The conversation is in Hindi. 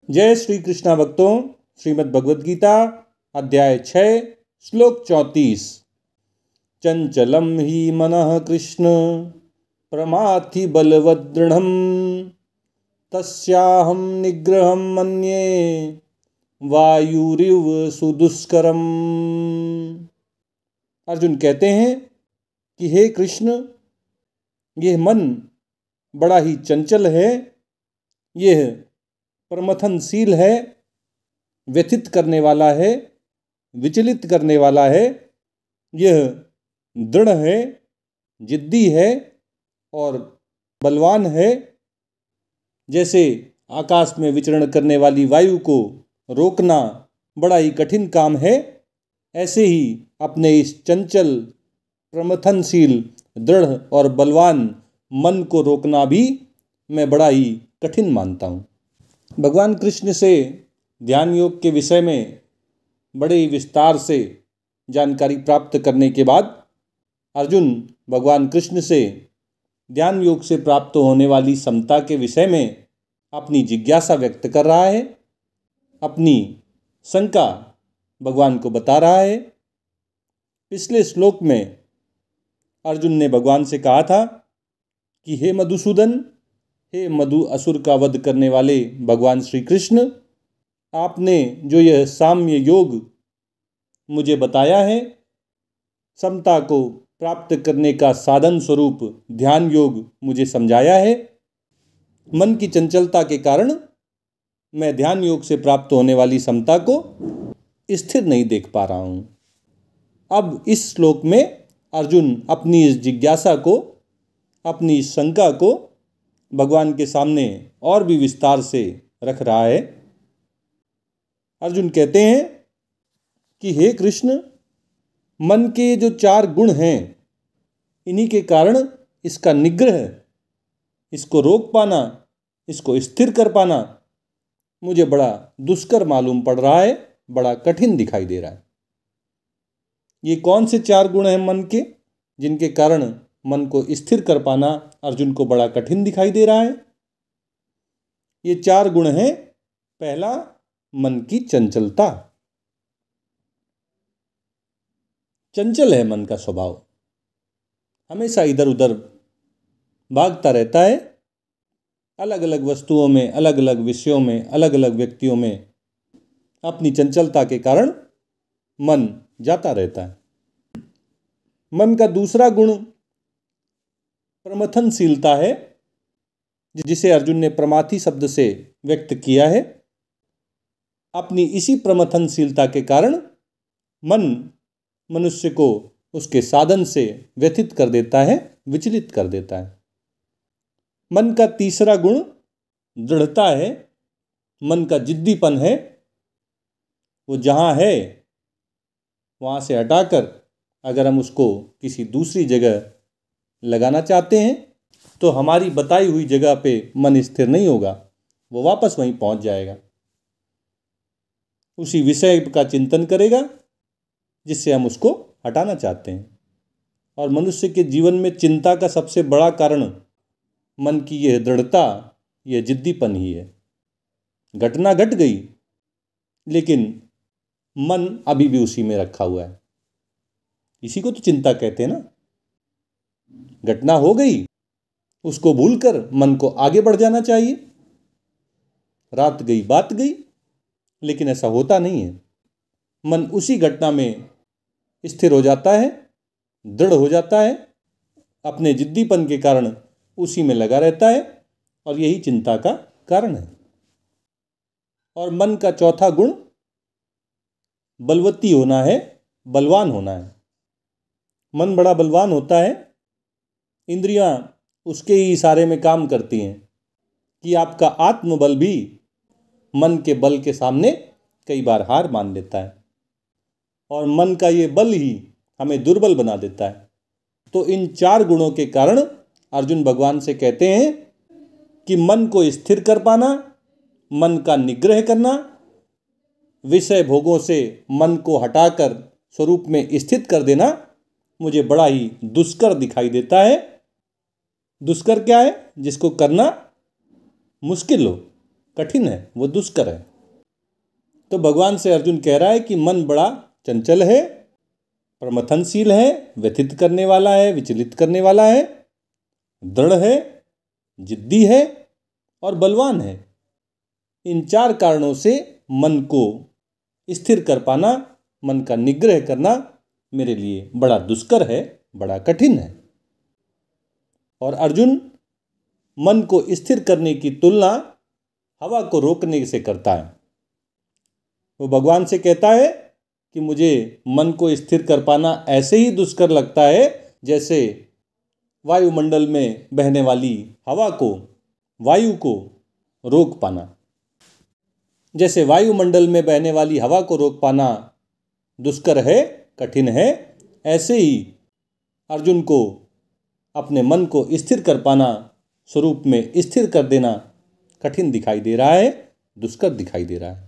जय श्री कृष्णा भक्तों, श्रीमद् भगवद गीता अध्याय 6 श्लोक 34। चंचलम ही मनः कृष्ण प्रमाथि बलवदृढ़म् तस्याहं निग्रहं मन्ये वायुरिव सुदुष्करम्। अर्जुन कहते हैं कि हे कृष्ण, यह मन बड़ा ही चंचल है, यह प्रमथनशील है, व्यथित करने वाला है, विचलित करने वाला है, यह दृढ़ है, जिद्दी है और बलवान है। जैसे आकाश में विचरण करने वाली वायु को रोकना बड़ा ही कठिन काम है, ऐसे ही अपने इस चंचल, प्रमथनशील, दृढ़ और बलवान मन को रोकना भी मैं बड़ा ही कठिन मानता हूँ। भगवान कृष्ण से ध्यान योग के विषय में बड़े ही विस्तार से जानकारी प्राप्त करने के बाद अर्जुन भगवान कृष्ण से ध्यान योग से प्राप्त होने वाली समता के विषय में अपनी जिज्ञासा व्यक्त कर रहा है, अपनी शंका भगवान को बता रहा है। पिछले श्लोक में अर्जुन ने भगवान से कहा था कि हे मधुसूदन, हे मधु असुर का वध करने वाले भगवान श्री कृष्ण, आपने जो यह साम्य योग मुझे बताया है, समता को प्राप्त करने का साधन स्वरूप ध्यान योग मुझे समझाया है, मन की चंचलता के कारण मैं ध्यान योग से प्राप्त होने वाली समता को स्थिर नहीं देख पा रहा हूँ। अब इस श्लोक में अर्जुन अपनी इस जिज्ञासा को, अपनी इस शंका को भगवान के सामने और भी विस्तार से रख रहा है। अर्जुन कहते हैं कि हे कृष्ण, मन के जो 4 गुण हैं, इन्हीं के कारण इसका निग्रह, इसको रोक पाना, इसको स्थिर कर पाना मुझे बड़ा दुष्कर मालूम पड़ रहा है, बड़ा कठिन दिखाई दे रहा है। ये कौन से 4 गुण हैं मन के, जिनके कारण मन को स्थिर कर पाना अर्जुन को बड़ा कठिन दिखाई दे रहा है? ये 4 गुण हैं। पहला, मन की चंचलता। चंचल है मन का स्वभाव, हमेशा इधर उधर भागता रहता है, अलग अलग वस्तुओं में, अलग अलग विषयों में, अलग अलग व्यक्तियों में अपनी चंचलता के कारण मन जाता रहता है। मन का दूसरा गुण प्रमथनशीलता है, जिसे अर्जुन ने प्रमाथि शब्द से व्यक्त किया है। अपनी इसी प्रमथनशीलता के कारण मन मनुष्य को उसके साधन से व्यथित कर देता है, विचलित कर देता है। मन का तीसरा गुण दृढ़ता है, मन का जिद्दीपन है। वो जहाँ है वहाँ से हटाकर अगर हम उसको किसी दूसरी जगह लगाना चाहते हैं तो हमारी बताई हुई जगह पे मन स्थिर नहीं होगा, वो वापस वहीं पहुँच जाएगा, उसी विषय का चिंतन करेगा जिससे हम उसको हटाना चाहते हैं। और मनुष्य के जीवन में चिंता का सबसे बड़ा कारण मन की यह दृढ़ता, यह जिद्दीपन ही है। घटना घट गई लेकिन मन अभी भी उसी में रखा हुआ है। इसी को तो चिंता कहते हैं ना। घटना हो गई, उसको भूलकर मन को आगे बढ़ जाना चाहिए। रात गई बात गई, लेकिन ऐसा होता नहीं है। मन उसी घटना में स्थिर हो जाता है, दृढ़ हो जाता है, अपने जिद्दीपन के कारण उसी में लगा रहता है, और यही चिंता का कारण है। और मन का चौथा गुण बलवती होना है, बलवान होना है। मन बड़ा बलवान होता है, इंद्रियां उसके ही इशारे में काम करती हैं कि आपका आत्मबल भी मन के बल के सामने कई बार हार मान लेता है, और मन का ये बल ही हमें दुर्बल बना देता है। तो इन 4 गुणों के कारण अर्जुन भगवान से कहते हैं कि मन को स्थिर कर पाना, मन का निग्रह करना, विषय भोगों से मन को हटाकर स्वरूप में स्थित कर देना मुझे बड़ा ही दुष्कर दिखाई देता है। दुष्कर क्या है? जिसको करना मुश्किल हो, कठिन है, वो दुष्कर है। तो भगवान से अर्जुन कह रहा है कि मन बड़ा चंचल है, प्रमथनशील है, व्यथित करने वाला है, विचलित करने वाला है, दृढ़ है, जिद्दी है और बलवान है। इन 4 कारणों से मन को स्थिर कर पाना, मन का निग्रह करना मेरे लिए बड़ा दुष्कर है, बड़ा कठिन है। और अर्जुन मन को स्थिर करने की तुलना हवा को रोकने से करता है। वो भगवान से कहता है कि मुझे मन को स्थिर कर पाना ऐसे ही दुष्कर लगता है जैसे वायुमंडल में बहने वाली हवा को, वायु को रोक पाना। जैसे वायुमंडल में बहने वाली हवा को रोक पाना दुष्कर है, कठिन है, ऐसे ही अर्जुन को अपने मन को स्थिर कर पाना, स्वरूप में स्थिर कर देना कठिन दिखाई दे रहा है, दुष्कर दिखाई दे रहा है।